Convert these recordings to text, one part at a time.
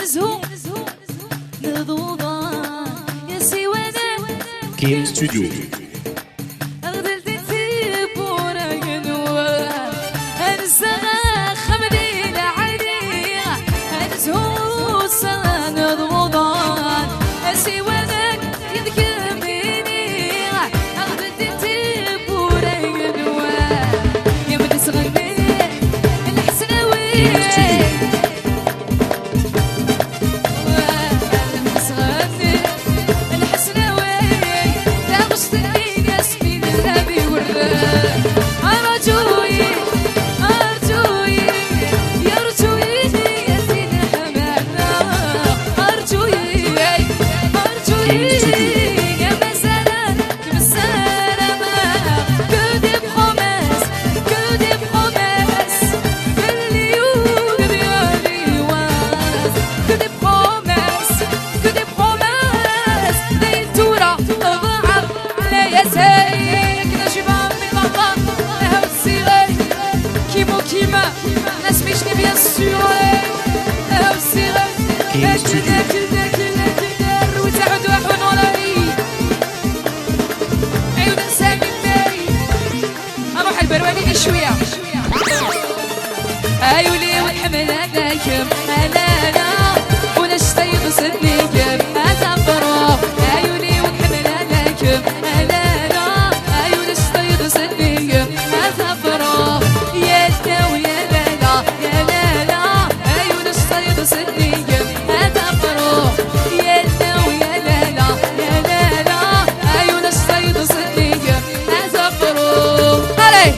ينزهو نضوضا يا سيوانا كيم ستوديو. شوية أيولي والحمل هذاكم هلالا ونشتي غصتني كم أتفرق أيولي والحمل هذاكم هلالا أيولي نشتي غصتني كم أتفرق يا لتا ويا لالا يا لالا أيولي نشتي غصتني كم أتفرق يا لتا ويا لالا يا لالا أيولي نشتي غصتني كم أتفرق علي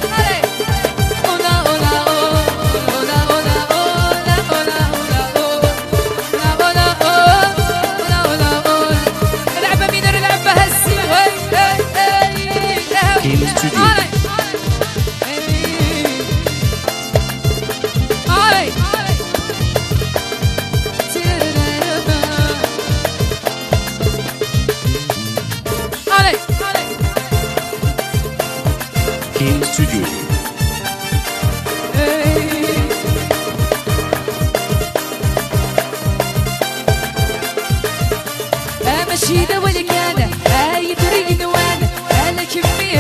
كيم ستوديو. ماشي ذا ولا كان هاي طريق نوانا انا كمية